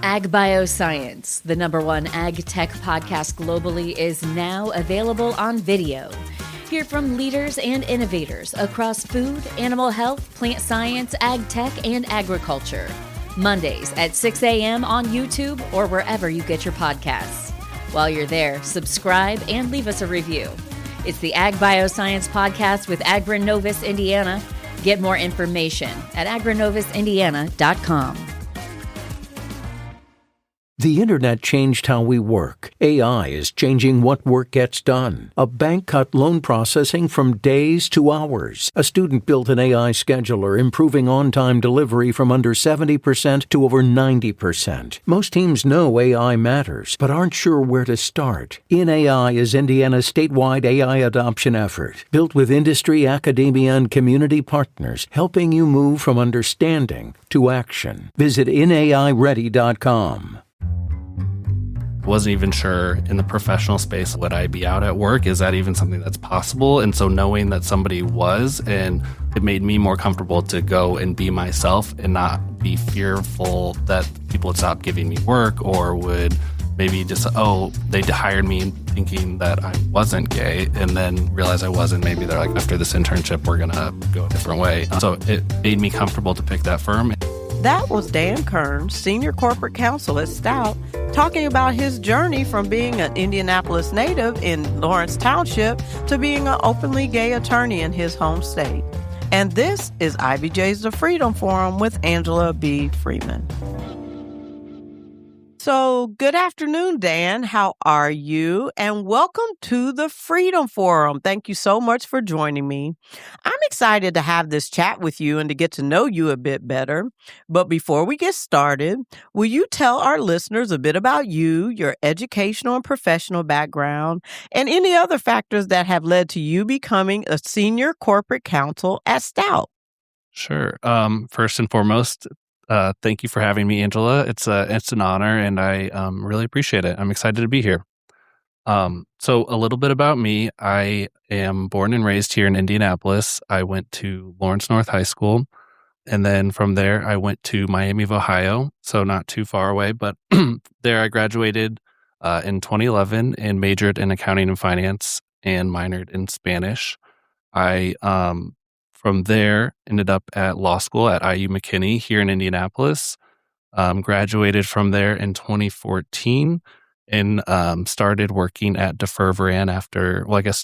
Ag Bioscience, the #1 ag tech podcast globally, is now available on video. Hear from leaders and innovators across food, animal health, plant science, ag tech, and agriculture. Mondays at 6 a.m. on YouTube or wherever you get your podcasts. While you're there, subscribe and leave us a review. It's the Ag Bioscience Podcast with Agronovis Indiana. Get more information at agronovisindiana.com. The internet changed how we work. AI is changing what work gets done. A bank cut loan processing from days to hours. A student built an AI scheduler, improving on-time delivery from under 70% to over 90%. Most teams know AI matters, but aren't sure where to start. InAI is Indiana's statewide AI adoption effort, built with industry, academia, and community partners, helping you move from understanding to action. Visit inaiready.com. Wasn't even sure in the professional space, would I be out at work? Is that even something that's possible? And so knowing that somebody was, and it made me more comfortable to go and be myself and not be fearful that people would stop giving me work or would maybe just, they hired me thinking that I wasn't gay and then realize I wasn't. Maybe they're like, after this internship, we're going to go a different way. So it made me comfortable to pick that firm. That was Dan Kerns, Senior Corporate Counsel at Stout, talking about his journey from being an Indianapolis native in Lawrence Township to being an openly gay attorney in his home state. And this is IBJ's The Freedom Forum with Angela B. Freeman. So, good afternoon, Dan. How are you? And welcome to the Freedom Forum. Thank you so much for joining me. I'm excited to have this chat with you and to get to know you a bit better. But before we get started, will you tell our listeners a bit about you, your educational and professional background, and any other factors that have led to you becoming a senior corporate counsel at Stout? Sure. First and foremost, thank you for having me, Angela. It's an honor, and I really appreciate it. I'm excited to be here. So a little bit about me. I am born and raised here in Indianapolis. I went to Lawrence North High School, and then from there I went to Miami of Ohio, so not too far away. But there I graduated in 2011 and majored in accounting and finance and minored in Spanish. I From there, ended up at law school at McKinney here in Indianapolis. Graduated from there in 2014 and started working at DeFerveran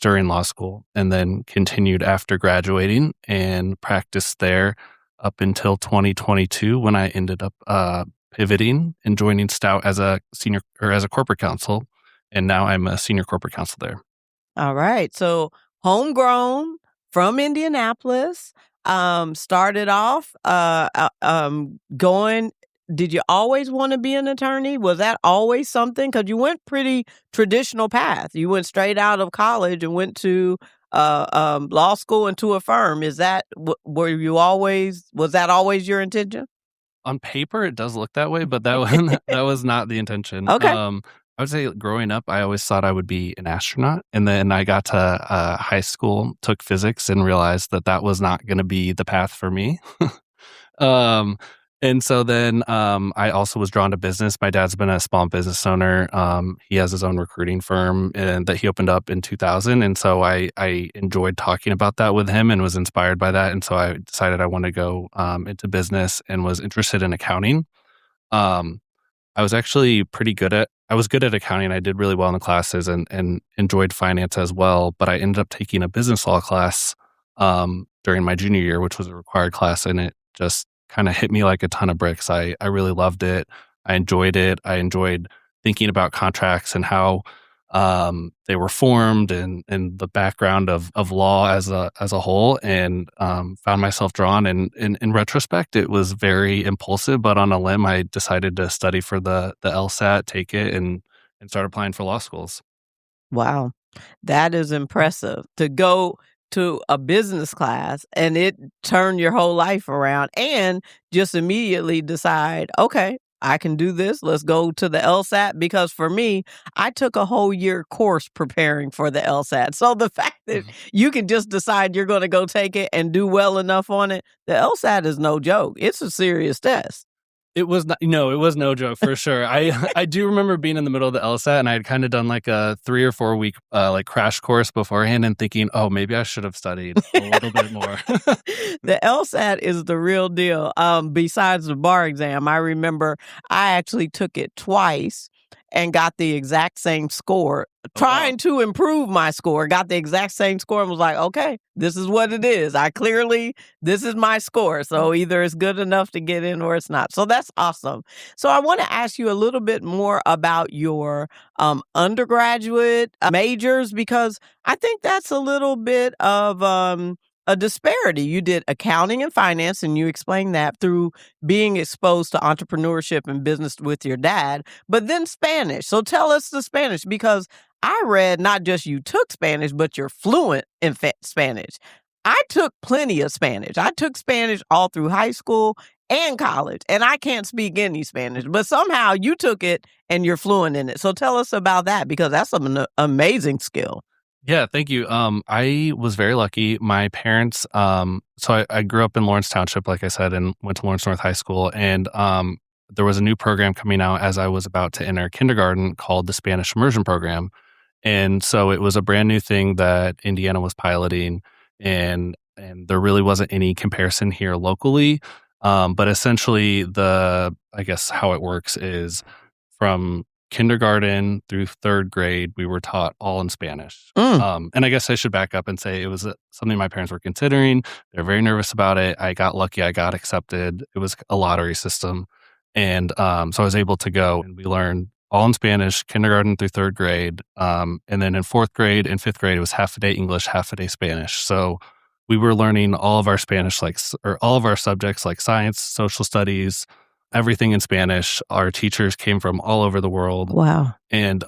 during law school, and then continued after graduating and practiced there up until 2022 when I ended up pivoting and joining Stout as a corporate counsel. And now I'm a senior corporate counsel there. All right. So homegrown, from Indianapolis, started off going. Did you always want to be an attorney? Was that always something? Because you went pretty traditional path. You went straight out of college and went to law school and to a firm. Was that always your intention? On paper, it does look that way, but that was not the intention. Okay. I would say growing up, I always thought I would be an astronaut. And then I got to high school, took physics, and realized that was not going to be the path for me. And so then I also was drawn to business. My dad's been a small business owner. He has his own recruiting firm that he opened up in 2000. And so I enjoyed talking about that with him and was inspired by that. And so I decided I wanted to go into business and was interested in accounting. I was actually I was good at accounting. I did really well in the classes and enjoyed finance as well. But I ended up taking a business law class during my junior year, which was a required class. And it just kind of hit me like a ton of bricks. I really loved it. I enjoyed it. I enjoyed thinking about contracts and how they were formed and the background of law as a whole, and found myself drawn. And in retrospect, it was very impulsive, but on a limb, I decided to study for the LSAT, take it, and start applying for law schools. Wow. That is impressive to go to a business class and it turned your whole life around and just immediately decide, okay, I can do this. Let's go to the LSAT. Because for me, I took a whole year course preparing for the LSAT. So the fact that you can just decide you're going to go take it and do well enough on it, the LSAT is no joke. It's a serious test. It was not, no, it was no joke for sure. I do remember being in the middle of the LSAT, and I had kind of done like a 3 or 4 week like crash course beforehand, and thinking, oh, maybe I should have studied a little bit more. The LSAT is the real deal. Besides the bar exam, I remember I actually took it twice and got the exact same score, trying to improve my score, got the exact same score and was like, okay, this is what it is. This is my score. So either it's good enough to get in or it's not. So that's awesome. So I want to ask you a little bit more about your undergraduate majors, because I think that's a little bit of a disparity. You did accounting and finance, and you explained that through being exposed to entrepreneurship and business with your dad, but then Spanish. So tell us the Spanish, because I read not just you took Spanish, but you're fluent in Spanish. I took plenty of Spanish. I took Spanish all through high school and college, and I can't speak any Spanish, but somehow you took it and you're fluent in it. So tell us about that, because that's an amazing skill. Yeah, thank you. I was very lucky. My parents, so I grew up in Lawrence Township, like I said, and went to Lawrence North High School. And there was a new program coming out as I was about to enter kindergarten called the Spanish Immersion Program. And so it was a brand new thing that Indiana was piloting, and there really wasn't any comparison here locally. But essentially, I guess how it works is from kindergarten through 3rd grade, we were taught all in Spanish. And I guess I should back up and say it was something my parents were considering. They're very nervous about it. I got lucky. I got accepted. It was a lottery system. And so I was able to go, and we learned all in Spanish, kindergarten through 3rd grade. And then in 4th grade and 5th grade, it was half a day English, half a day Spanish. So we were learning all of our Spanish, or all of our subjects like science, social studies, everything in Spanish. Our teachers came from all over the world. Wow. And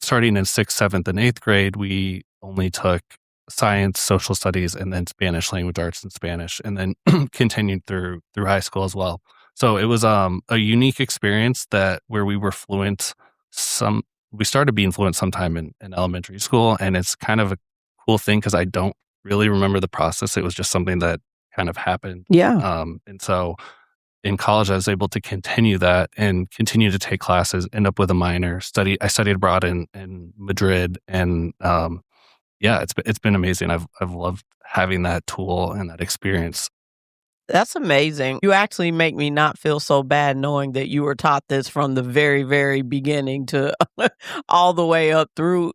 starting in 6th, 7th, and 8th grade, we only took science, social studies, and then Spanish language arts and Spanish, and then continued through high school as well. So it was a unique experience where we were fluent. We started being fluent sometime in elementary school, and it's kind of a cool thing because I don't really remember the process. It was just something that kind of happened. Yeah. And so in college, I was able to continue that and continue to take classes, end up with a minor. I studied abroad in Madrid, and yeah, it's been amazing. I've loved having that tool and that experience. That's amazing. You actually make me not feel so bad knowing that you were taught this from the very, very beginning to all the way up through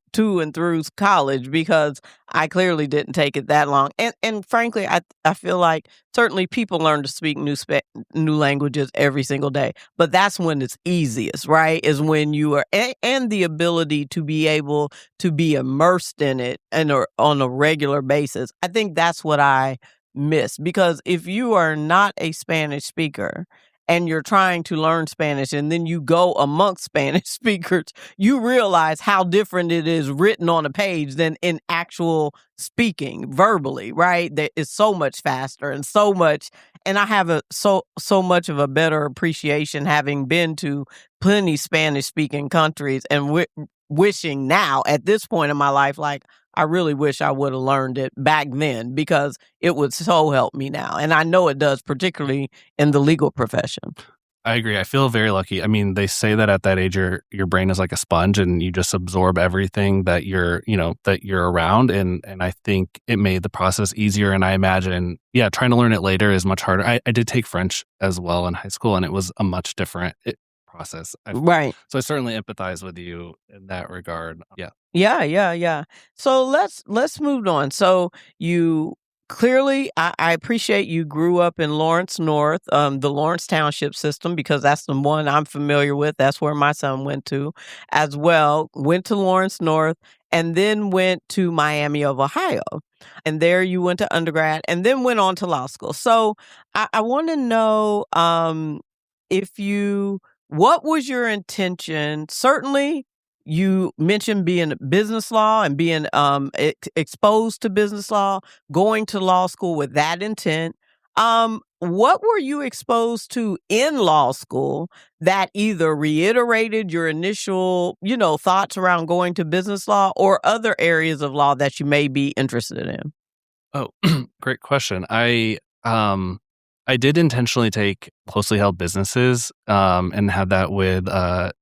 college, because I clearly didn't take it that long. And frankly, I feel like certainly people learn to speak new languages every single day, but that's when it's easiest, right? Is when you are, and the ability to be able to be immersed in it on a regular basis. I think that's what I miss, because if you are not a Spanish speaker and you're trying to learn Spanish and then you go amongst Spanish speakers, you realize how different it is written on a page than in actual speaking verbally, right? That is so much faster and so much. And I have so much of a better appreciation, having been to plenty Spanish speaking countries, and wishing now at this point in my life, like, I really wish I would have learned it back then, because it would so help me now. And I know it does, particularly in the legal profession. I agree. I feel very lucky. I mean, they say that at that age, your brain is like a sponge, and you just absorb everything that you're around. And I think it made the process easier. And I imagine, trying to learn it later is much harder. I did take French as well in high school, and it was a much different process. Right. So I certainly empathize with you in that regard. Yeah. Yeah. So let's move on. So you clearly, I appreciate you grew up in Lawrence North, the Lawrence Township system, because that's the one I'm familiar with. That's where my son went to as well. Went to Lawrence North, and then went to Miami of Ohio. And there you went to undergrad, and then went on to law school. So I want to know what was your intention? Certainly, you mentioned being business law and being exposed to business law, going to law school with that intent. What were you exposed to in law school that either reiterated your initial, thoughts around going to business law, or other areas of law that you may be interested in? Oh, great question. I did intentionally take closely held businesses and had that with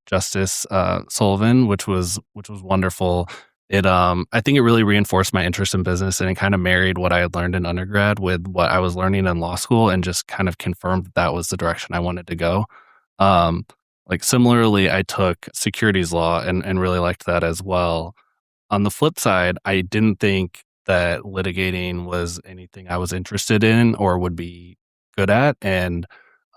Justice Sullivan, which was wonderful. I think it really reinforced my interest in business, and it kind of married what I had learned in undergrad with what I was learning in law school, and just kind of confirmed that was the direction I wanted to go. Um, like similarly, I took securities law and really liked that as well. On the flip side, I didn't think that litigating was anything I was interested in or would be good at. And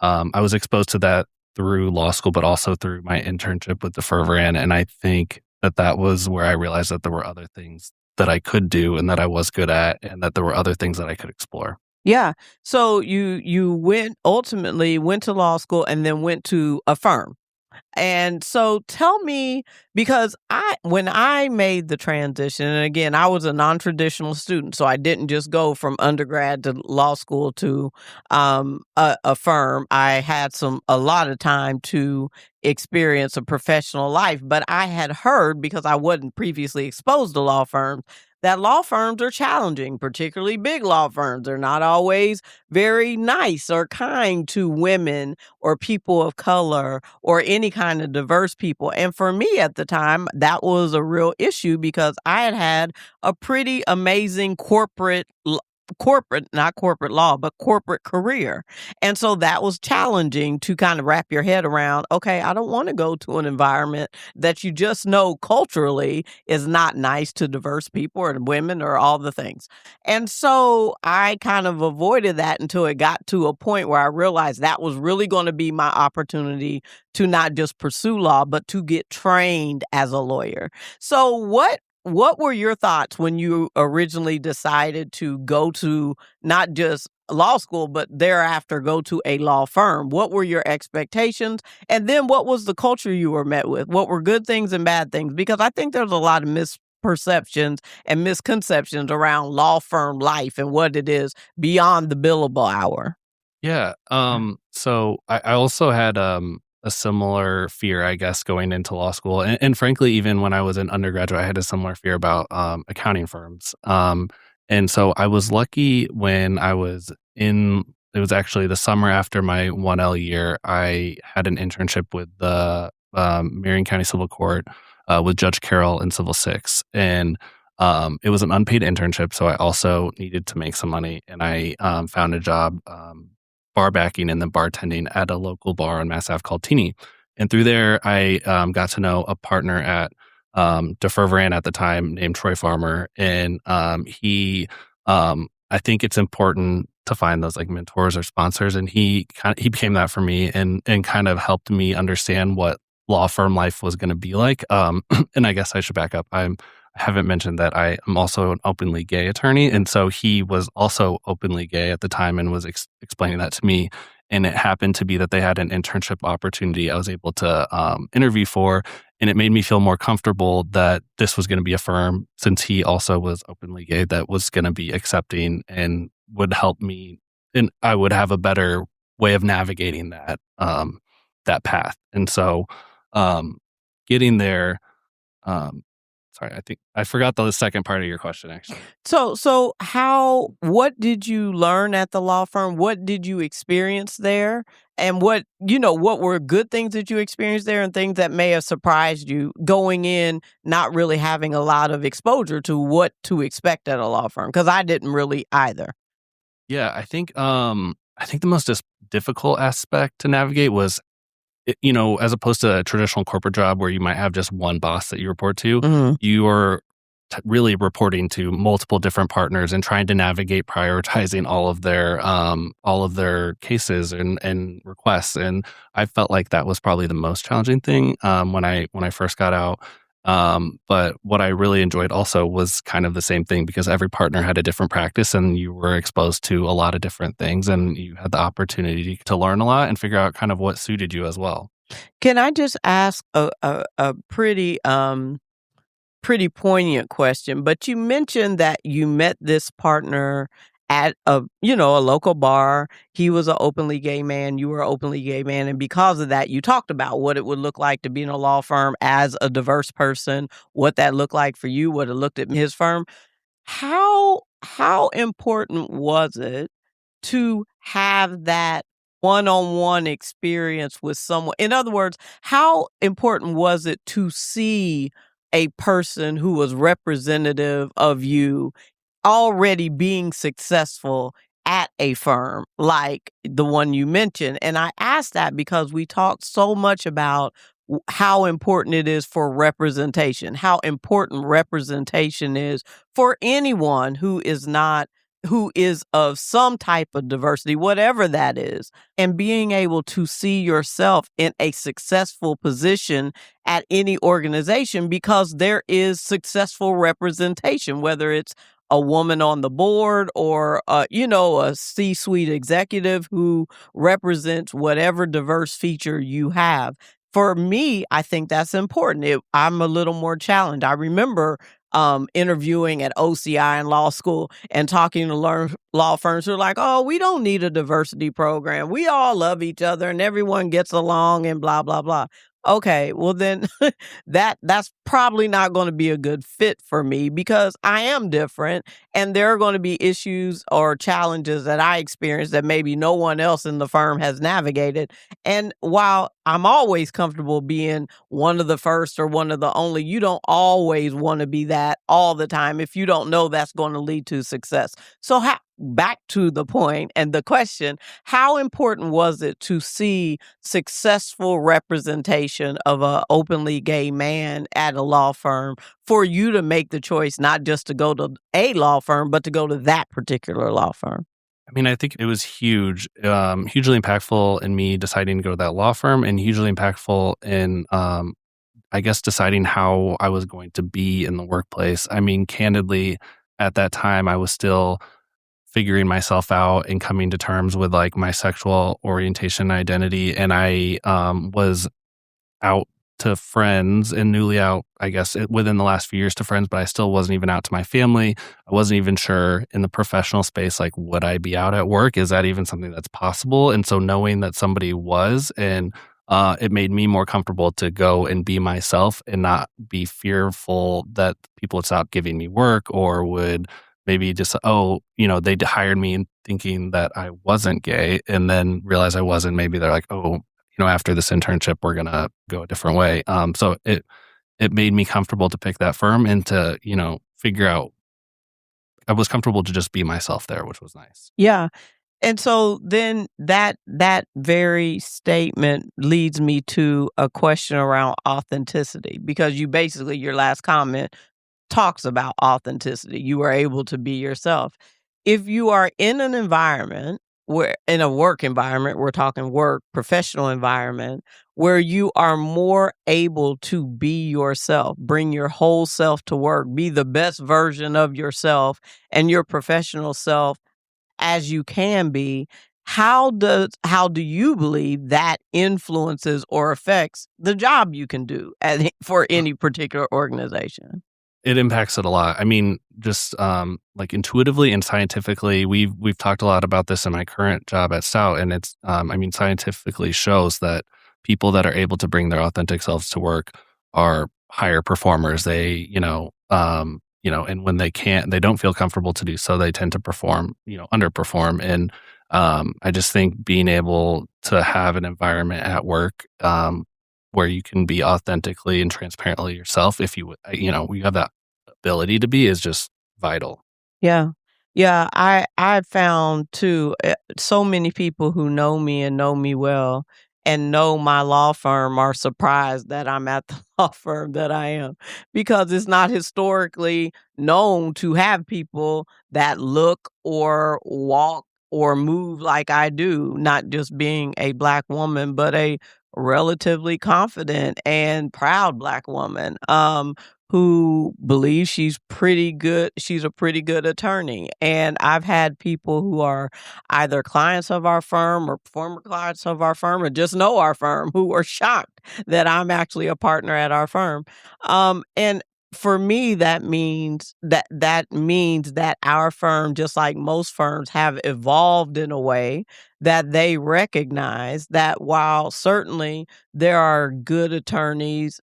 I was exposed to that through law school, but also through my internship with the Ferveran. And I think that was where I realized that there were other things that I could do and that I was good at, and that there were other things that I could explore. Yeah. So you ultimately went to law school and then went to a firm. And so tell me, because when I made the transition, and again, I was a non-traditional student, so I didn't just go from undergrad to law school to a firm. I had a lot of time to experience a professional life, but I had heard, because I wasn't previously exposed to law firms, that law firms are challenging, particularly big law firms. They're not always very nice or kind to women or people of color or any kind of diverse people. And for me at the time, that was a real issue, because I had a pretty amazing not corporate law, but corporate career. And so that was challenging to kind of wrap your head around. Okay, I don't want to go to an environment that you just know culturally is not nice to diverse people or women or all the things. And so I kind of avoided that until it got to a point where I realized that was really going to be my opportunity to not just pursue law, but to get trained as a lawyer. So what were your thoughts when you originally decided to go to not just law school, but thereafter go to a law firm? What were your expectations? And then what was the culture you were met with? What were good things and bad things? Because I think there's a lot of misperceptions and misconceptions around law firm life and what it is beyond the billable hour. Yeah. So I also had a similar fear, I guess, going into law school. And frankly, even when I was an undergraduate, I had a similar fear about accounting firms. And so I was lucky when I was it was actually the summer after my 1L year, I had an internship with the Marion County Civil Court with Judge Carroll in Civil 6. And it was an unpaid internship, so I also needed to make some money. And I found a job bar backing and then bartending at a local bar on Mass Ave called Teeny. And through there, I got to know a partner at DeFerveran at the time named Troy Farmer. And I think it's important to find those like mentors or sponsors. And he became that for me and kind of helped me understand what law firm life was going to be like. And I guess I should back up. I haven't mentioned that I am also an openly gay attorney. And so he was also openly gay at the time and was explaining that to me. And it happened to be that they had an internship opportunity I was able to interview for. And it made me feel more comfortable that this was going to be a firm, since he also was openly gay, that was going to be accepting and would help me. And I would have a better way of navigating that path. And so getting there, sorry, I think I forgot the second part of your question, actually. So what did you learn at the law firm? What did you experience there? And what were good things that you experienced there and things that may have surprised you going in, not really having a lot of exposure to what to expect at a law firm? Because I didn't really either. Yeah, I think the most difficult aspect to navigate was, as opposed to a traditional corporate job where you might have just one boss that you report to, Mm-hmm. you are really reporting to multiple different partners and trying to navigate prioritizing all of their cases and requests. And I felt like that was probably the most challenging thing when I first got out. But what I really enjoyed also was kind of the same thing, because every partner had a different practice and you were exposed to a lot of different things, and you had the opportunity to learn a lot and figure out kind of what suited you as well. Can I just ask a pretty poignant question? But you mentioned that you met this partner at a local bar. He was an openly gay man. You were an openly gay man. And because of that, you talked about what it would look like to be in a law firm as a diverse person, what that looked like for you, what it looked at his firm. How important was it to have that one-on-one experience with someone? In other words, how important was it to see a person who was representative of you already being successful at a firm like the one you mentioned? And I asked that because we talked so much about how important it is for representation, how important representation is for anyone who is of some type of diversity, whatever that is, and being able to see yourself in a successful position at any organization because there is successful representation, whether it's a woman on the board or, a C-suite executive who represents whatever diverse feature you have. For me, I think that's important. I'm a little more challenged. I remember interviewing at OCI in law school and talking to law firms who are like, oh, we don't need a diversity program. We all love each other and everyone gets along and blah, blah, blah. Okay, well then that's probably not going to be a good fit for me because I am different and there are going to be issues or challenges that I experience that maybe no one else in the firm has navigated. And while I'm always comfortable being one of the first or one of the only, you don't always want to be that all the time if you don't know that's going to lead to success. So back to the point and the question, how important was it to see successful representation of an openly gay man at a law firm for you to make the choice not just to go to a law firm, but to go to that particular law firm? I mean, I think it was huge, hugely impactful in me deciding to go to that law firm and hugely impactful in, I guess, deciding how I was going to be in the workplace. I mean, candidly, at that time, I was still figuring myself out and coming to terms with like my sexual orientation and identity. And I was out to friends and newly out, I guess, within the last few years to friends, but I still wasn't even out to my family. I wasn't even sure in the professional space, like, would I be out at work? Is that even something that's possible? And so knowing that somebody was, and it made me more comfortable to go and be myself and not be fearful that people would stop giving me work or would maybe just, they hired me thinking that I wasn't gay and then realize I wasn't. Maybe they're like, after this internship, we're going to go a different way. So it made me comfortable to pick that firm and to, figure out, I was comfortable to just be myself there, which was nice. Yeah. And so then that very statement leads me to a question around authenticity, because your last comment talks about authenticity. You are able to be yourself. If you are in an environment in a work environment, we're talking work, professional environment, where you are more able to be yourself, bring your whole self to work, be the best version of yourself and your professional self as you can be, how do you believe that influences or affects the job you can do for any particular organization? It impacts it a lot. I mean, just like intuitively and scientifically, we've talked a lot about this in my current job at Stout, and it's scientifically shows that people that are able to bring their authentic selves to work are higher performers. They, and when they can't, they don't feel comfortable to do so, they tend to underperform. And I just think being able to have an environment at work where you can be authentically and transparently yourself, if you have that ability to be, is just vital. Yeah. Yeah. I found too, so many people who know me and know me well and know my law firm are surprised that I'm at the law firm that I am, because it's not historically known to have people that look or walk or move like I do, not just being a Black woman, but a relatively confident and proud Black woman who believes she's pretty good. She's a pretty good attorney. And I've had people who are either clients of our firm or former clients of our firm or just know our firm who are shocked that I'm actually a partner at our firm. And for me, that means that our firm, just like most firms, have evolved in a way that they recognize that while certainly there are good attorneys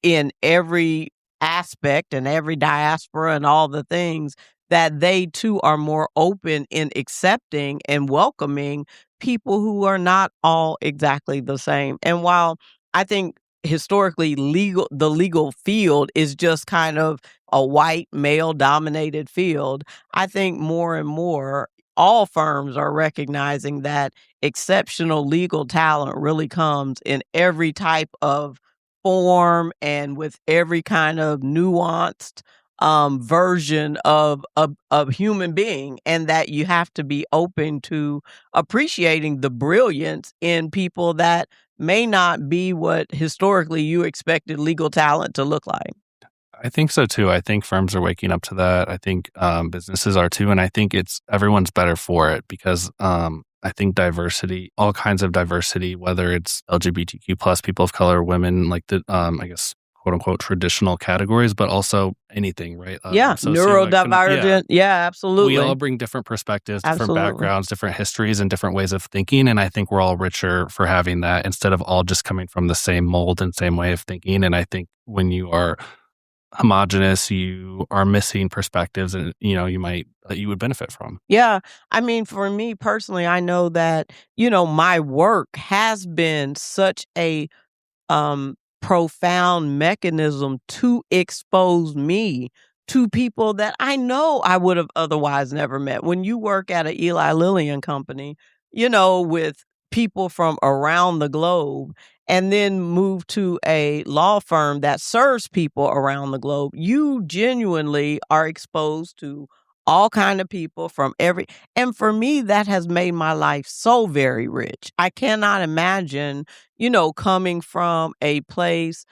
in every aspect and every diaspora and all the things, that they too are more open in accepting and welcoming people who are not all exactly the same. And while I think historically the legal field is just kind of a white male dominated field, I think more and more all firms are recognizing that exceptional legal talent really comes in every type of form and with every kind of nuanced version of a human being, and that you have to be open to appreciating the brilliance in people that may not be what historically you expected legal talent to look like. I think so too. I think firms are waking up to that. I think businesses are too, and I think everyone's better for it because I think diversity, all kinds of diversity, whether it's LGBTQ plus, people of color, women, like the I guess quote unquote traditional categories, but also anything, right? Neurodivergent. Yeah, absolutely. We all bring different perspectives, different Absolutely. backgrounds, different histories, and different ways of thinking. And I think we're all richer for having that instead of all just coming from the same mold and same way of thinking. And I think when you are homogenous, you are missing perspectives and you would benefit from. Yeah. I mean, for me personally, I know that, my work has been such a profound mechanism to expose me to people that I know I would have otherwise never met. When you work at an Eli Lilly and Company, with people from around the globe, and then move to a law firm that serves people around the globe, you genuinely are exposed to all kind of people from and for me, that has made my life so very rich. I cannot imagine, coming from a place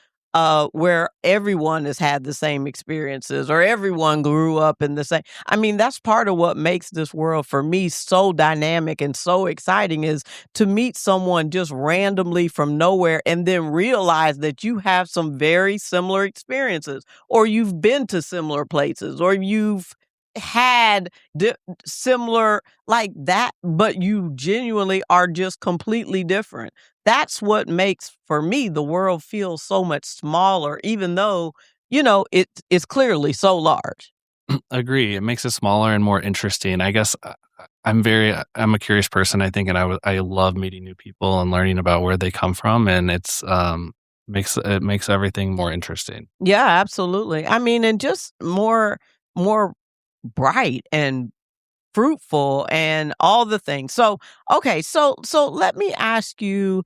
where everyone has had the same experiences or everyone grew up in the same. I mean, that's part of what makes this world for me so dynamic and so exciting is to meet someone just randomly from nowhere and then realize that you have some very similar experiences or you've been to similar places or you've had similar like that, but you genuinely are just completely different. That's what makes, for me, the world feel so much smaller, even though, it's clearly so large. Agree. It makes it smaller and more interesting. I guess I'm a curious person, I think, and I love meeting new people and learning about where they come from, and it makes everything more interesting. Yeah, absolutely. I mean, and just more bright and fruitful and all the things. So, okay, so let me ask you,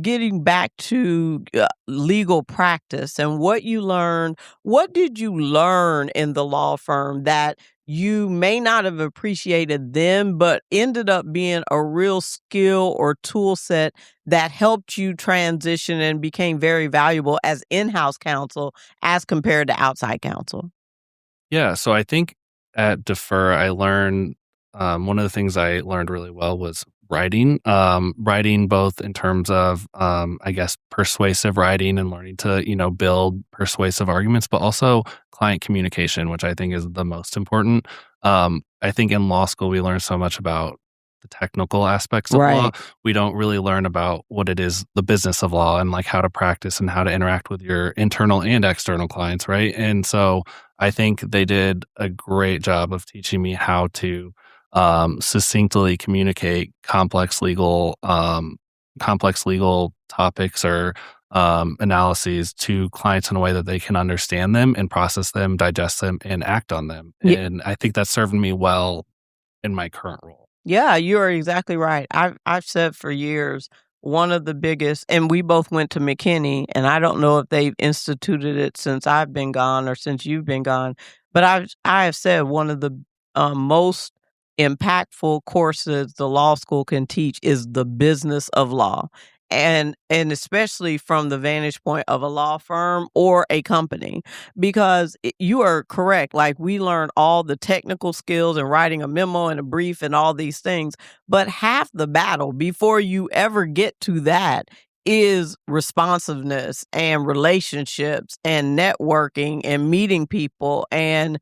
getting back to legal practice and what you learned, what did you learn in the law firm that you may not have appreciated then, but ended up being a real skill or tool set that helped you transition and became very valuable as in-house counsel as compared to outside counsel? Yeah, so I think at Defer, I learned one of the things I learned really well was writing. Writing both in terms of, I guess, persuasive writing and learning to, build persuasive arguments, but also client communication, which I think is the most important. I think in law school, we learn so much about the technical aspects of law. We don't really learn about what it is, the business of law and like how to practice and how to interact with your internal and external clients, right? And so I think they did a great job of teaching me how to succinctly communicate complex legal topics or analyses to clients in a way that they can understand them and process them, digest them, and act on them. Yeah. And I think that served me well in my current role. Yeah, you are exactly right. I've said for years, one of the biggest, and we both went to McKinney, and I don't know if they've instituted it since I've been gone or since you've been gone, but I have said one of the most impactful courses the law school can teach is the business of law. And especially from the vantage point of a law firm or a company, because you are correct. Like we learn all the technical skills and writing a memo and a brief and all these things, but half the battle before you ever get to that is responsiveness and relationships and networking and meeting people and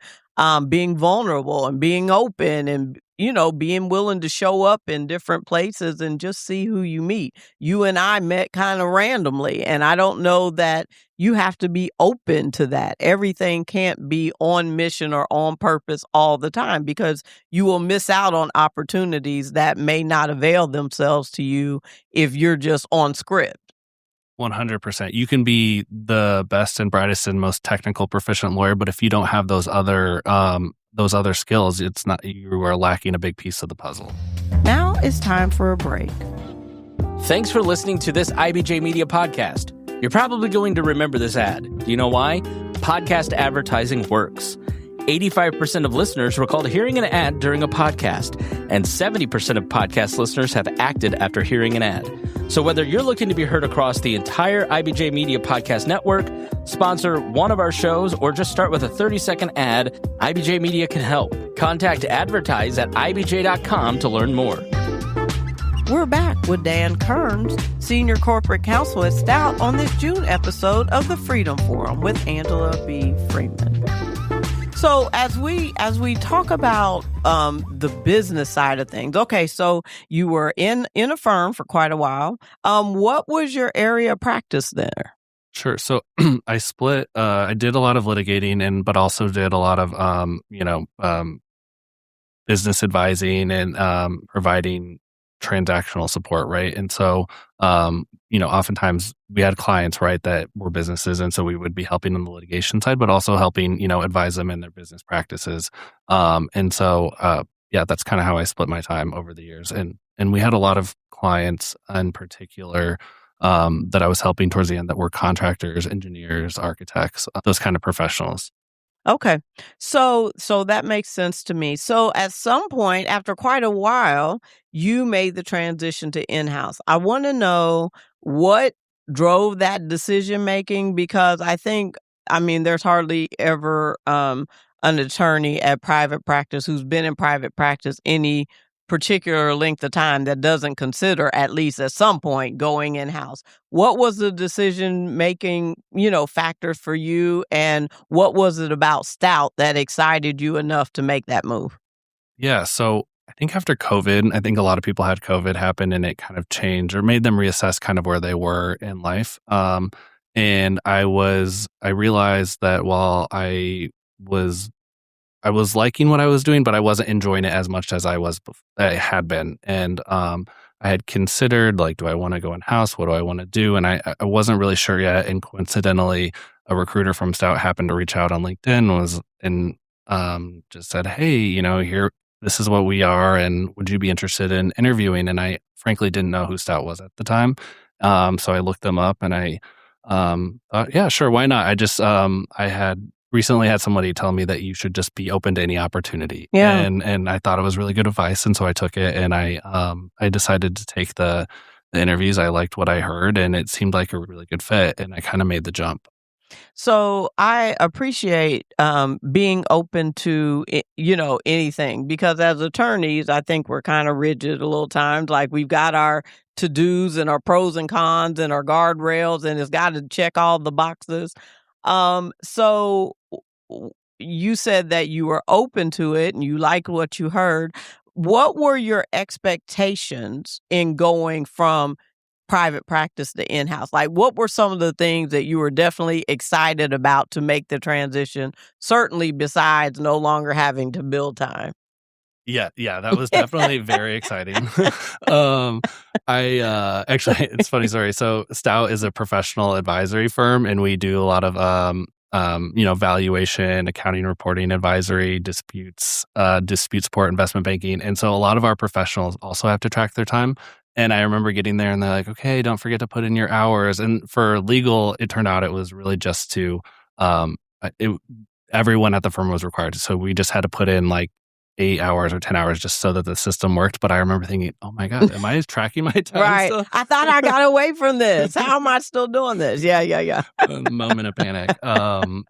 being vulnerable and being open and being willing to show up in different places and just see who you meet. You and I met kind of randomly, and I don't know that you have to be open to that. Everything can't be on mission or on purpose all the time, because you will miss out on opportunities that may not avail themselves to you if you're just on script. 100%. You can be the best and brightest and most technical proficient lawyer, but if you don't have those other skills, it's not, you are lacking a big piece of the puzzle. Now it's time for a break. Thanks for listening to this IBJ Media podcast. You're probably going to remember this ad. Do you know why? Podcast advertising works. 85% of listeners recalled hearing an ad during a podcast, and 70% of podcast listeners have acted after hearing an ad. So whether you're looking to be heard across the entire IBJ Media podcast network, sponsor one of our shows, or just start with a 30-second ad, IBJ Media can help. Contact advertise at ibj.com to learn more. We're back with Dan Kerns, Senior Corporate Counsel at Stout, on this June episode of the Freedom Forum with Angela B. Freeman. So as we talk about the business side of things, okay, so you were in a firm for quite a while. What was your area of practice there? Sure. So I split. I did a lot of litigating, but also did a lot of business advising and providing transactional support, right? And so oftentimes we had clients, right, that were businesses, and so we would be helping on the litigation side, but also helping, advise them in their business practices. That's kind of how I split my time over the years. And we had a lot of clients in particular that I was helping towards the end that were contractors, engineers, architects, those kind of professionals. Okay. So that makes sense to me. So at some point, after quite a while, you made the transition to in-house. I want to know what drove that decision making, because there's hardly ever an attorney at private practice who's been in private practice any particular length of time that doesn't consider, at least at some point, going in-house. What was the decision-making, factors for you, and what was it about Stout that excited you enough to make that move? Yeah, so I think after COVID, I think a lot of people had COVID happen, and it kind of changed or made them reassess kind of where they were in life. And I realized that while I was liking what I was doing, but I wasn't enjoying it as much as I had been. And I had considered, like, do I want to go in-house? What do I want to do? And I wasn't really sure yet. And coincidentally, a recruiter from Stout happened to reach out on LinkedIn and just said, hey, here, this is what we are, and would you be interested in interviewing? And I frankly didn't know who Stout was at the time. So I looked them up, and I thought, yeah, sure, why not? I had recently had somebody tell me that you should just be open to any opportunity. Yeah. And I thought it was really good advice. And so I took it, and I decided to take the interviews. I liked what I heard, and it seemed like a really good fit, and I kind of made the jump. So I appreciate being open to, anything, because as attorneys, I think we're kind of rigid a little times. Like, we've got our to-dos and our pros and cons and our guardrails, and it's got to check all the boxes. So you said that you were open to it and you liked what you heard. What were your expectations in going from private practice to in-house? Like, what were some of the things that you were definitely excited about to make the transition, certainly besides no longer having to bill time? Yeah, that was definitely very exciting. Actually, it's a funny story. So Stout is a professional advisory firm, and we do a lot of valuation, accounting, reporting, advisory, dispute support, investment banking. And so a lot of our professionals also have to track their time. And I remember getting there, and they're like, okay, don't forget to put in your hours. And for legal, it turned out it was really just to everyone at the firm was required. So we just had to put in like 8 hours or 10 hours just so that the system worked. But I remember thinking, oh my God, am I tracking my time? Right. Still? I thought I got away from this. How am I still doing this? Yeah. A moment of panic.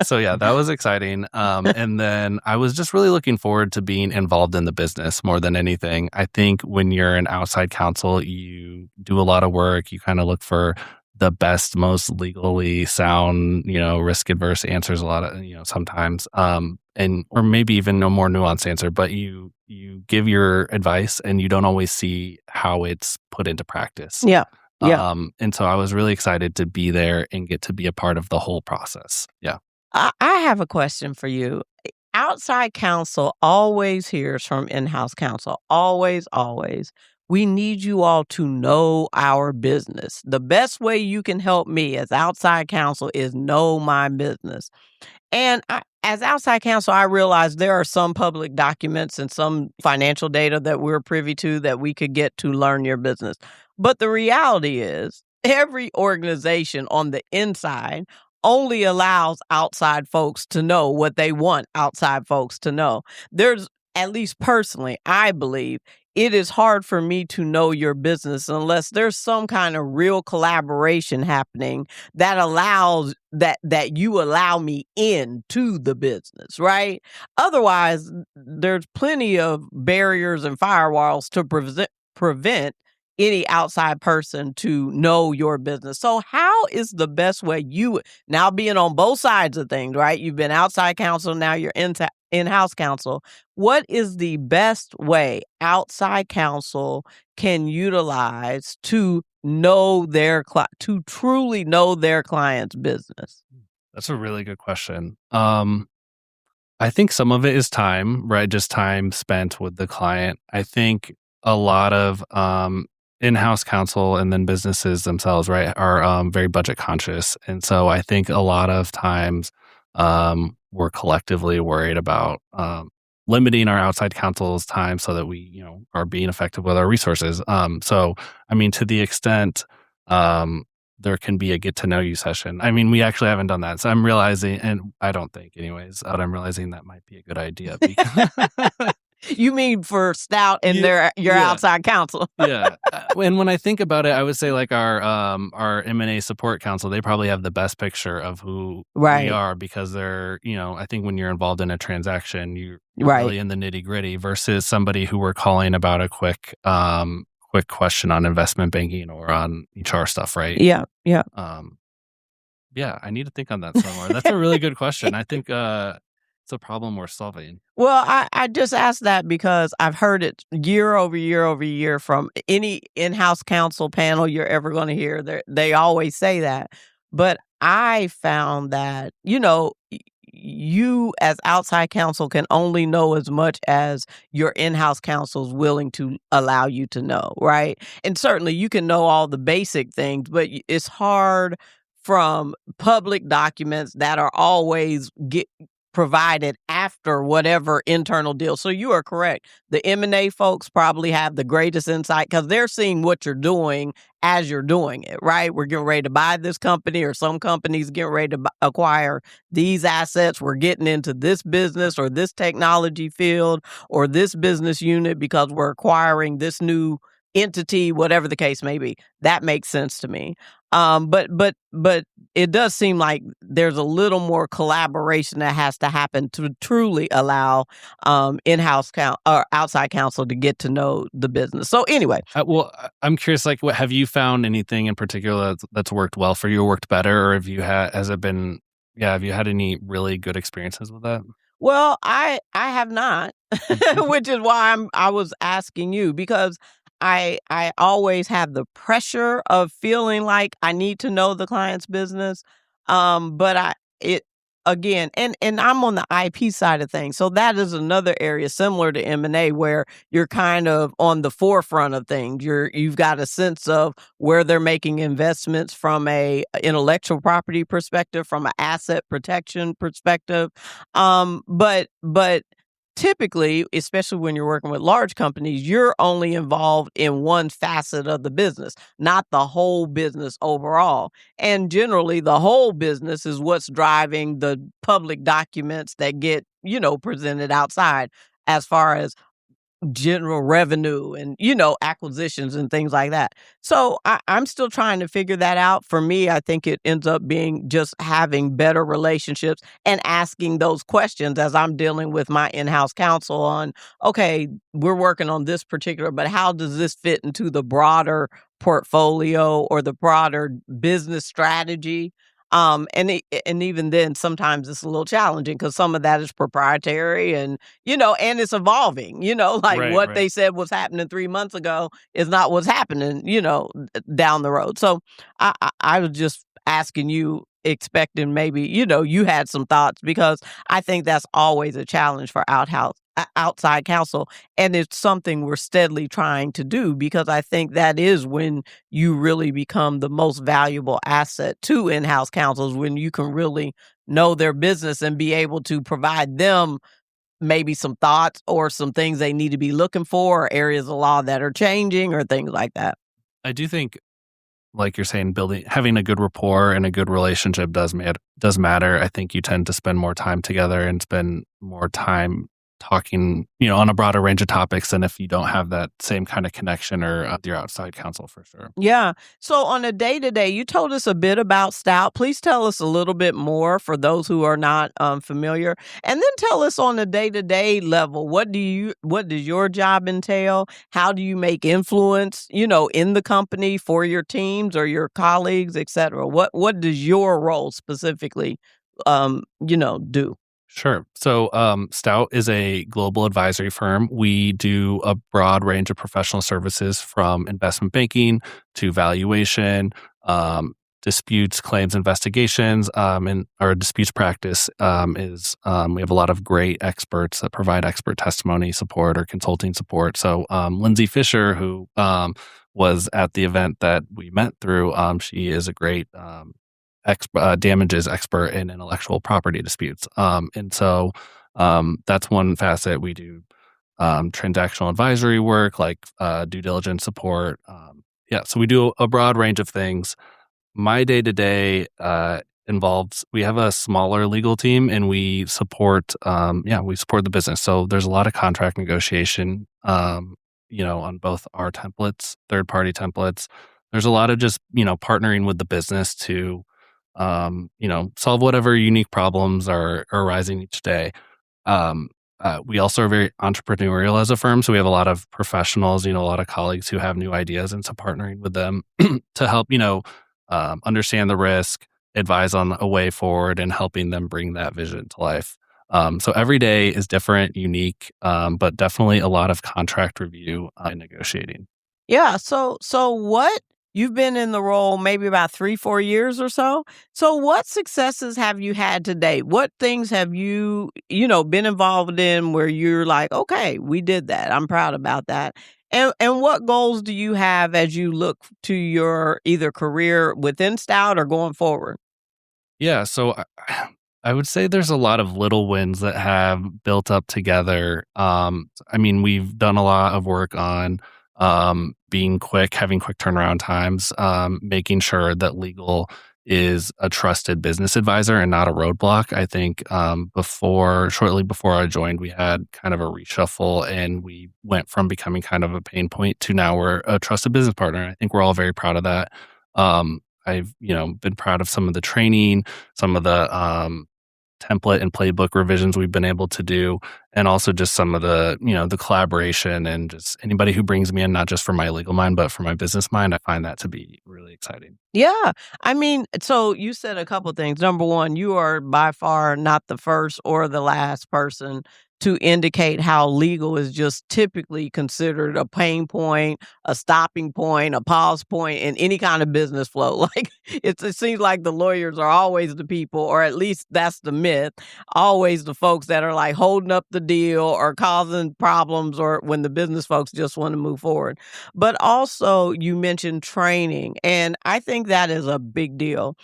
So yeah, that was exciting. And then I was just really looking forward to being involved in the business more than anything. I think when you're an outside counsel, you do a lot of work. You kind of look for the best, most legally sound, risk adverse answers a lot of, sometimes, and or maybe even no more nuanced answer, but you give your advice and you don't always see how it's put into practice. Yeah. Yeah. And so I was really excited to be there and get to be a part of the whole process. Yeah. I have a question for you. Outside counsel always hears from in-house counsel. Always, always. We need you all to know our business. The best way you can help me as outside counsel is know my business. And as outside counsel, I realize there are some public documents and some financial data that we're privy to that we could get to learn your business. But the reality is, every organization on the inside only allows outside folks to know what they want outside folks to know. There's, at least personally, I believe, it is hard for me to know your business unless there's some kind of real collaboration happening that allows that you allow me into the business, right? Otherwise, there's plenty of barriers and firewalls to prevent any outside person to know your business. So how is the best way, you now being on both sides of things, right? You've been outside counsel, now you're in-house counsel. What is the best way outside counsel can utilize to know to truly know their client's business? That's a really good question. I think some of it is time, right? Just time spent with the client. I think a lot of in-house counsel and then businesses themselves, right, are very budget conscious. And so I think a lot of times we're collectively worried about limiting our outside counsel's time so that we, are being effective with our resources. So, I mean, to the extent there can be a get to know you session. I mean, we actually haven't done that. So I'm realizing, and I don't think anyways, but I'm realizing that might be a good idea. You mean for Stout and your outside counsel? Yeah. And when I think about it, I would say like our M&A support counsel, they probably have the best picture of who we are because they're, I think when you're involved in a transaction, you're really in the nitty gritty versus somebody who we're calling about a quick question on investment banking or on HR stuff, right? Yeah. Yeah. Yeah, I need to think on that some more. That's a really good question. I think it's a problem worth solving. Well, I just asked that because I've heard it year over year over year from any in-house counsel panel you're ever going to hear. They always say that. But I found that, you as outside counsel can only know as much as your in-house counsel is willing to allow you to know, right? And certainly you can know all the basic things, but it's hard from public documents that are always provided after whatever internal deal. So you are correct. The M&A folks probably have the greatest insight because they're seeing what you're doing as you're doing it, right? We're getting ready to buy this company or some companies getting ready to acquire these assets. We're getting into this business or this technology field or this business unit because we're acquiring this new entity, whatever the case may be. That makes sense to me. But it does seem like there's a little more collaboration that has to happen to truly allow in-house or outside counsel to get to know the business. So anyway, well, I'm curious. Like, have you found anything in particular that's worked well for you, or worked better, or have you had any really good experiences with that? Well, I have not, which is why I was asking you because I always have the pressure of feeling like I need to know the client's business. But again, and I'm on the IP side of things. So that is another area similar to M&A where you're kind of on the forefront of things. You've got a sense of where they're making investments from a intellectual property perspective, from an asset protection perspective. But typically, especially when you're working with large companies, you're only involved in one facet of the business, not the whole business overall. And generally, the whole business is what's driving the public documents that get, presented outside as far as general revenue and, acquisitions and things like that. So I'm still trying to figure that out. For me, I think it ends up being just having better relationships and asking those questions as I'm dealing with my in-house counsel on, okay, we're working on this particular, but how does this fit into the broader portfolio or the broader business strategy? And even then, sometimes it's a little challenging because some of that is proprietary and, and it's evolving, like Right, what right. they said was happening 3 months ago is not what's happening, down the road. So I was just asking you, expecting maybe, you had some thoughts because I think that's always a challenge for outside counsel. And it's something we're steadily trying to do because I think that is when you really become the most valuable asset to in-house counsels, when you can really know their business and be able to provide them maybe some thoughts or some things they need to be looking for, or areas of law that are changing or things like that. I do think, like you're saying, having a good rapport and a good relationship does matter. I think you tend to spend more time together and spend more time talking, on a broader range of topics than if you don't have that same kind of connection or your outside counsel, for sure. Yeah. So on a day-to-day, you told us a bit about Stout. Please tell us a little bit more for those who are not familiar. And then tell us on a day-to-day level, what does your job entail? How do you make influence, in the company for your teams or your colleagues, et cetera? What does your role specifically do? Sure. So, Stout is a global advisory firm. We do a broad range of professional services from investment banking to valuation, disputes, claims, investigations, and our disputes practice is we have a lot of great experts that provide expert testimony support or consulting support. So, Lindsay Fisher, who was at the event that we met through, she is a great damages expert in intellectual property disputes. And so that's one facet. We do transactional advisory work, like due diligence support. So we do a broad range of things. My day-to-day involves, we have a smaller legal team and we support the business. So there's a lot of contract negotiation, on both our templates, third-party templates. There's a lot of just, partnering with the business to solve whatever unique problems are arising each day. We also are very entrepreneurial as a firm. So we have a lot of professionals, a lot of colleagues who have new ideas. And so partnering with them to help, understand the risk, advise on a way forward, and helping them bring that vision to life. So every day is different, unique, but definitely a lot of contract review and negotiating. Yeah. So you've been in the role maybe about 3-4 years or so. So what successes have you had to date? What things have you, been involved in where you're like, okay, we did that. I'm proud about that. And what goals do you have as you look to your either career within Stout or going forward? Yeah. So I would say there's a lot of little wins that have built up together. We've done a lot of work on being quick, having quick turnaround times, making sure that legal is a trusted business advisor and not a roadblock. I think shortly before I joined, we had kind of a reshuffle and we went from becoming kind of a pain point to now we're a trusted business partner. I think we're all very proud of that. I've been proud of some of the training, some of the template and playbook revisions we've been able to do, and also just some of the, the collaboration and just anybody who brings me in, not just for my legal mind, but for my business mind. I find that to be really exciting. Yeah. So you said a couple things. Number one, you are by far not the first or the last person to indicate how legal is just typically considered a pain point, a stopping point, a pause point in any kind of business flow. Like it seems like the lawyers are always the people, or at least that's the myth, always the folks that are like holding up the deal or causing problems, or when the business folks just want to move forward. But also you mentioned training, and I think that is a big deal.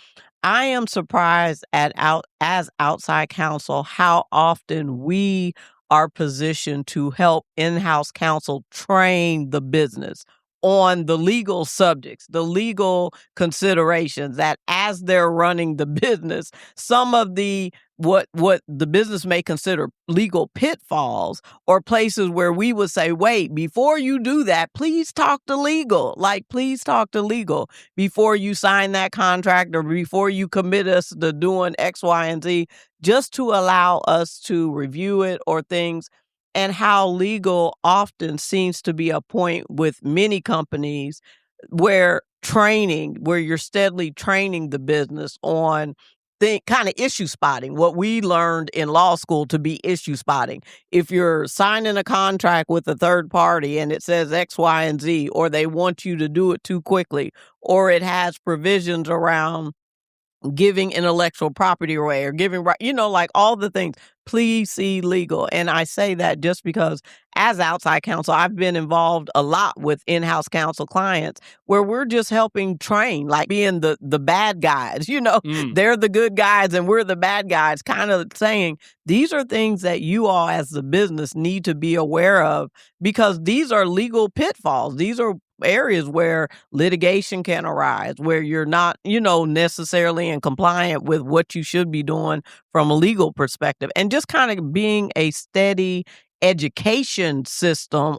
I am surprised as outside counsel how often we are positioned to help in-house counsel train the business on the legal subjects, the legal considerations, that as they're running the business, some of the what the business may consider legal pitfalls or places where we would say, wait, before you do that, please talk to legal. Like, please talk to legal before you sign that contract or before you commit us to doing X, Y, and Z, just to allow us to review it or things. And how legal often seems to be a point with many companies where you're steadily training the business on kind of issue spotting, what we learned in law school to be issue spotting. If you're signing a contract with a third party and it says X, Y, and Z, or they want you to do it too quickly, or it has provisions around giving intellectual property away or giving right, like all the things, please see legal. And I say that just because as outside counsel, I've been involved a lot with in-house counsel clients where we're just helping train, like being the bad guys, they're the good guys and we're the bad guys, kind of saying these are things that you all as the business need to be aware of because these are legal pitfalls. These are areas where litigation can arise, where you're not, necessarily in compliant with what you should be doing from a legal perspective, and just kind of being a steady education system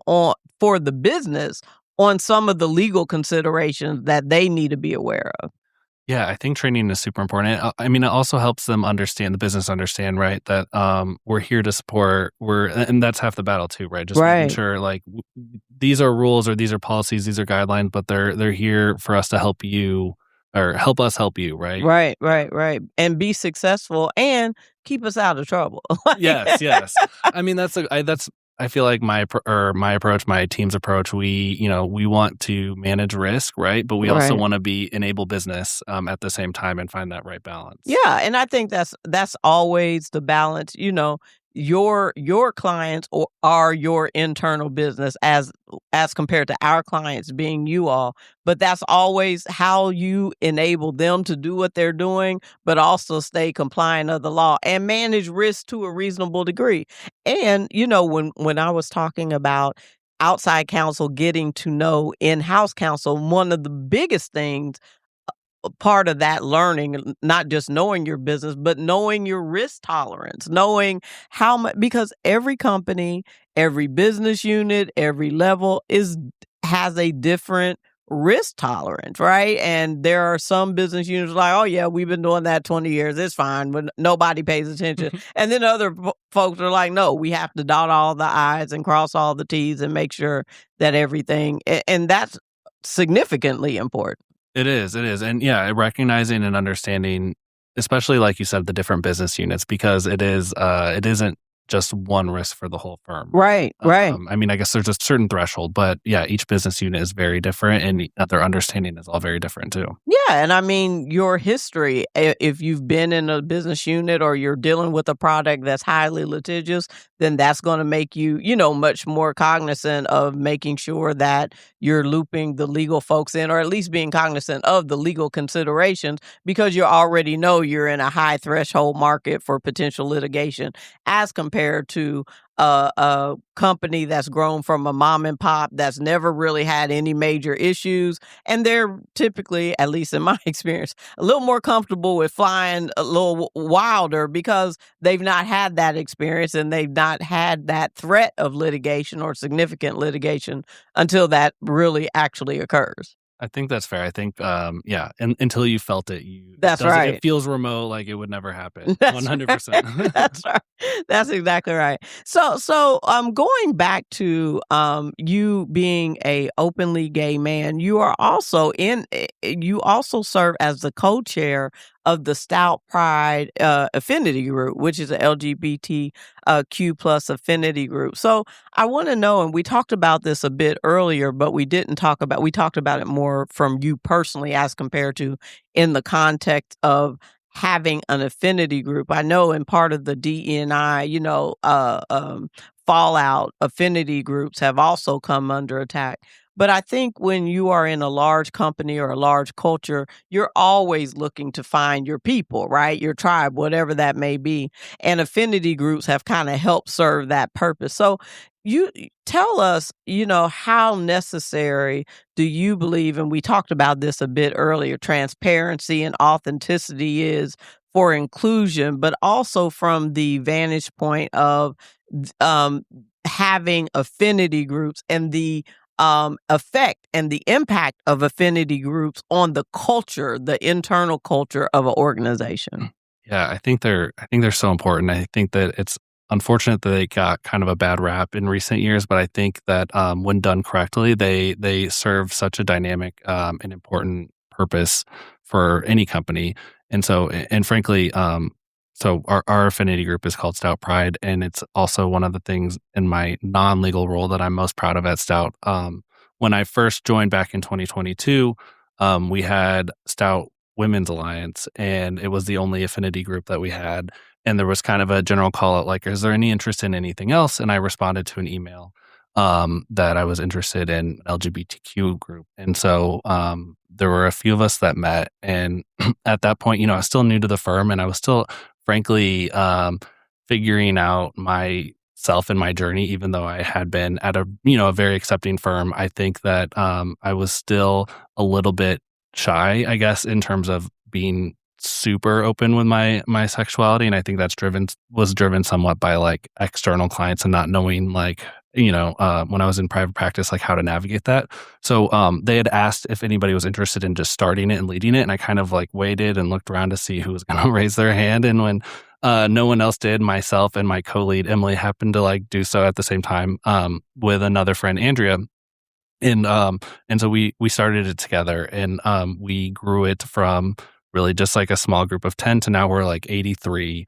for the business on some of the legal considerations that they need to be aware of. Yeah, I think training is super important. I mean, it also helps them understand, the business understand, right, that we're here to support, and that's half the battle too, right? Just making sure, like, these are rules or these are policies, these are guidelines, but they're here for us to help you or help us help you, right? Right. And be successful and keep us out of trouble. Yes. I mean, I feel like my approach, my team's approach, we want to manage risk, right? But we also want to enable business at the same time and find that right balance. Yeah, and I think that's always the balance. Your clients are your internal business as compared to our clients being you all. But that's always how you enable them to do what they're doing, but also stay compliant of the law and manage risk to a reasonable degree. And, when I was talking about outside counsel getting to know in-house counsel, one of the biggest things, part of that learning, not just knowing your business, but knowing your risk tolerance, knowing how much, because every company, every business unit, every level has a different risk tolerance, right? And there are some business units like, oh yeah, we've been doing that 20 years. It's fine, but nobody pays attention. And then other folks are like, no, we have to dot all the I's and cross all the T's and make sure that everything, and that's significantly important. It is. And yeah, recognizing and understanding, especially like you said, the different business units, because it isn't just one risk for the whole firm. Right. I mean, I guess there's a certain threshold, but yeah, each business unit is very different and their understanding is all very different too. Yeah. And I mean, your history, if you've been in a business unit or you're dealing with a product that's highly litigious, then that's going to make you, much more cognizant of making sure that you're looping the legal folks in, or at least being cognizant of the legal considerations, because you already know you're in a high threshold market for potential litigation as compared to a company that's grown from a mom and pop that's never really had any major issues. And they're typically, at least in my experience, a little more comfortable with flying a little wilder because they've not had that experience and they've not had that threat of litigation or significant litigation until that really actually occurs. I think that's fair. I think, and until you felt it, that's right. It feels remote, like it would never happen. That's 100%. Right. That's right. That's exactly right. So, going back to you being a openly gay man, you also serve as the co-chair of the Stout Pride affinity group, which is a LGBTQ plus affinity group. So I want to know, and we talked about this a bit earlier, but we talked about it more from you personally as compared to in the context of having an affinity group. I know in part of the DE&I, fallout, affinity groups have also come under attack. But I think when you are in a large company or a large culture, you're always looking to find your people, right? Your tribe, whatever that may be. And affinity groups have kind of helped serve that purpose. So you tell us, how necessary do you believe, and we talked about this a bit earlier, transparency and authenticity is for inclusion, but also from the vantage point of um, having affinity groups and the effect and the impact of affinity groups on the culture, the internal culture of an organization. Yeah, I think they're so important. I think that it's unfortunate that they got kind of a bad rap in recent years, but I think that when done correctly, they serve such a dynamic and important purpose for any company. And so, and frankly, so our affinity group is called Stout Pride, and it's also one of the things in my non-legal role that I'm most proud of at Stout. When I first joined back in 2022, we had Stout Women's Alliance, and it was the only affinity group that we had. And there was kind of a general call out, like, is there any interest in anything else? And I responded to an email that I was interested in LGBTQ group. And so there were a few of us that met. And at that point, I was still new to the firm, and I was still, frankly, figuring out myself and my journey, even though I had been at a very accepting firm. I think that I was still a little bit shy, I guess, in terms of being super open with my sexuality, and I think that's was driven somewhat by like external clients and not knowing, like, when I was in private practice, like how to navigate that. So they had asked if anybody was interested in just starting it and leading it, and I kind of like waited and looked around to see who was going to raise their hand, and when no one else did, myself and my co-lead Emily happened to like do so at the same time with another friend, Andrea. And so we started it together, and we grew it from really just like a small group of 10 to now we're like 83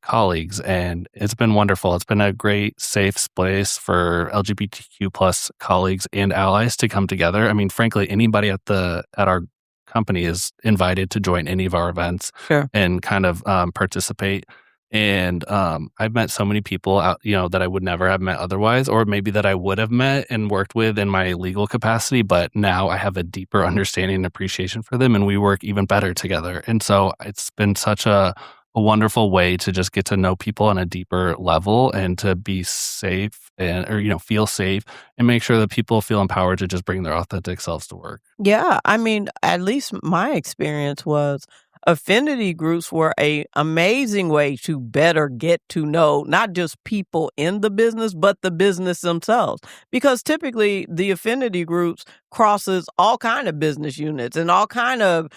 colleagues, and it's been wonderful. It's been a great, safe place for LGBTQ plus colleagues and allies to come together. I mean, frankly, anybody at our company is invited to join any of our events. Sure. And kind of participate. And I've met so many people out, that I would never have met otherwise, or maybe that I would have met and worked with in my legal capacity. But now I have a deeper understanding and appreciation for them, and we work even better together. And so it's been such a wonderful way to just get to know people on a deeper level and to be safe or feel safe and make sure that people feel empowered to just bring their authentic selves to work. Yeah, I mean, at least my experience was affinity groups were a amazing way to better get to know not just people in the business, but the business themselves. Because typically the affinity groups crosses all kind of business units and all kind of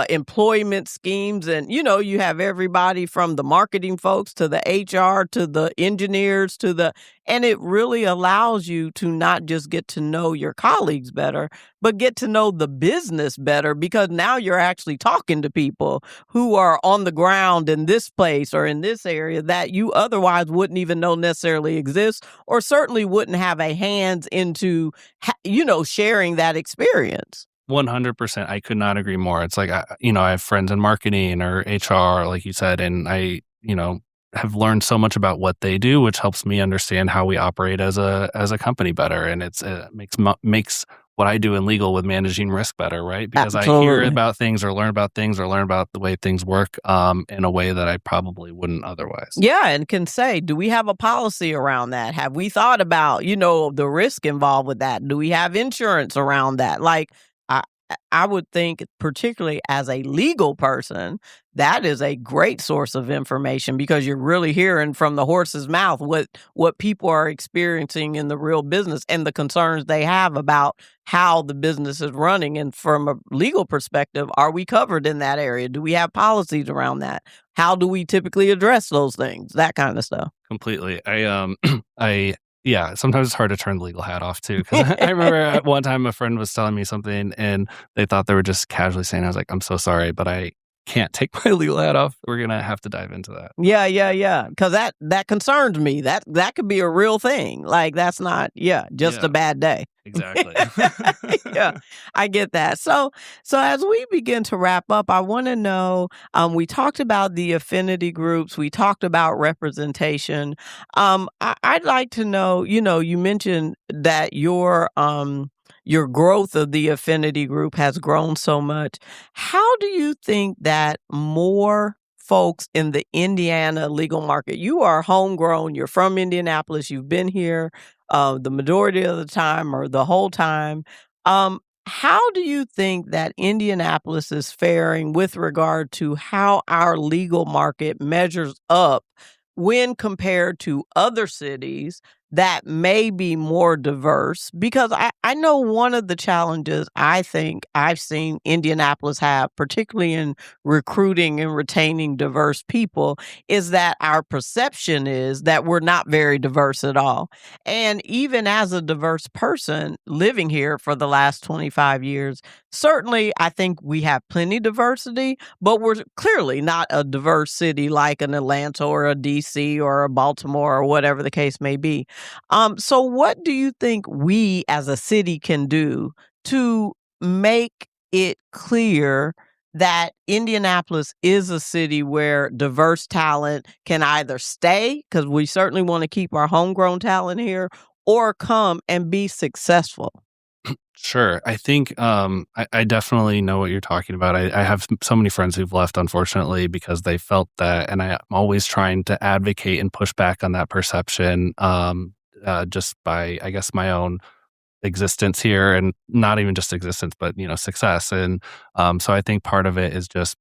employment schemes. And, you have everybody from the marketing folks to the HR to the engineers and it really allows you to not just get to know your colleagues better, but get to know the business better, because now you're actually talking to people who are on the ground in this place or in this area that you otherwise wouldn't even know necessarily exists, or certainly wouldn't have a hands into, sharing that experience. 100%. I could not agree more. It's like, I have friends in marketing or HR, like you said, and I, have learned so much about what they do, which helps me understand how we operate as a company better. And it makes what I do in legal with managing risk better, right? Because Absolutely. I hear about things or learn about the way things work in a way that I probably wouldn't otherwise. Yeah, and can say, do we have a policy around that? Have we thought about, the risk involved with that? Do we have insurance around that? Like, I would think, particularly as a legal person, that is a great source of information, because you're really hearing from the horse's mouth what people are experiencing in the real business and the concerns they have about how the business is running. And from a legal perspective, are we covered in that area? Do we have policies around that? How do we typically address those things? That kind of stuff. Completely. Yeah, sometimes it's hard to turn the legal hat off too. Because I remember at one time a friend was telling me something and they thought they were just casually saying, I was like, I'm so sorry, but I can't take my legal hat off. We're going to have to dive into that. Yeah. Because that concerns me. That could be a real thing. Like, that's not, just a bad day. Exactly. Yeah, I get that. So as we begin to wrap up, I want to know, we talked about the affinity groups. We talked about representation. I'd like to know, you mentioned that your your growth of the affinity group has grown so much. How do you think that more folks in the Indiana legal market, you are homegrown, you're from Indianapolis, you've been here the majority of the time or the whole time. How do you think that Indianapolis is faring with regard to how our legal market measures up when compared to other cities that may be more diverse? Because I know one of the challenges I think I've seen Indianapolis have, particularly in recruiting and retaining diverse people, is that our perception is that we're not very diverse at all. And even as a diverse person living here for the last 25 years, certainly I think we have plenty of diversity, but we're clearly not a diverse city like an Atlanta or a DC or a Baltimore or whatever the case may be. So what do you think we as a city can do to make it clear that Indianapolis is a city where diverse talent can either stay, because we certainly want to keep our homegrown talent here, or come and be successful? Sure. I think I definitely know what you're talking about. I have so many friends who've left, unfortunately, because they felt that, and I'm always trying to advocate and push back on that perception just by, I guess, my own existence here, and not even just existence, but, success. And so I think part of it is just,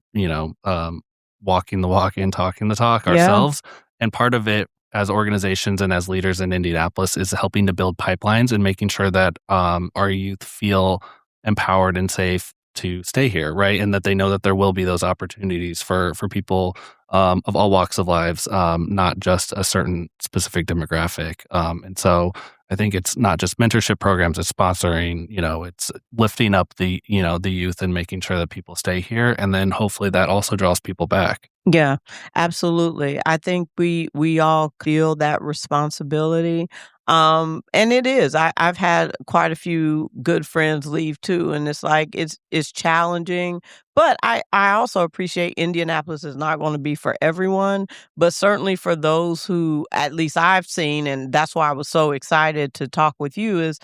walking the walk and talking the talk ourselves. And part of it as organizations and as leaders in Indianapolis is helping to build pipelines and making sure that our youth feel empowered and safe to stay here, right? And that they know that there will be those opportunities for people of all walks of lives, not just a certain specific demographic. And so I think it's not just mentorship programs, it's sponsoring, it's lifting up the youth and making sure that people stay here. And then hopefully that also draws people back. Yeah, absolutely. I think we all feel that responsibility. And it is. I've had quite a few good friends leave too, and it's like it's challenging. But I also appreciate Indianapolis is not going to be for everyone, but certainly for those who at least I've seen, and that's why I was so excited to talk with you, is,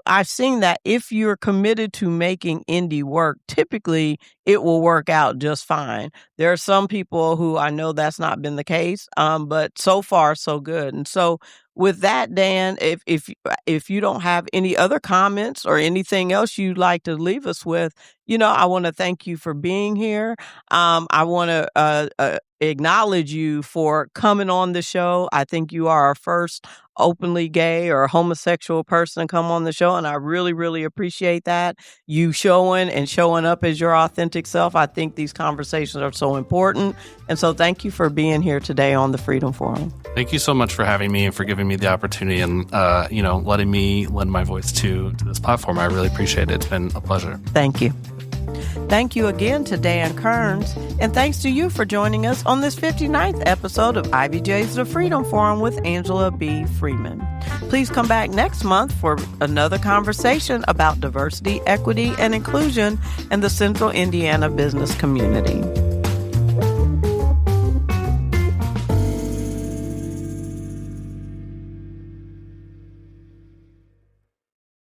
I've seen that if you're committed to making Indy work, typically it will work out just fine. There are some people who I know that's not been the case, but so far so good. And so with that, Dan, if you don't have any other comments or anything else you'd like to leave us with, I want to thank you for being here. I want to acknowledge you for coming on the show. I think you are our first openly gay or homosexual person to come on the show, and I really, really appreciate that. You showing up as your authentic self. I think these conversations are so important, and so thank you for being here today on the Freedom Forum. Thank you so much for having me and for giving me the opportunity and letting me lend my voice to this platform. I really appreciate it. It's been a pleasure. Thank you. Thank you again to Dan Kerns, and thanks to you for joining us on this 59th episode of IBJ's The Freedom Forum with Angela B. Freeman. Please come back next month for another conversation about diversity, equity, and inclusion in the Central Indiana business community.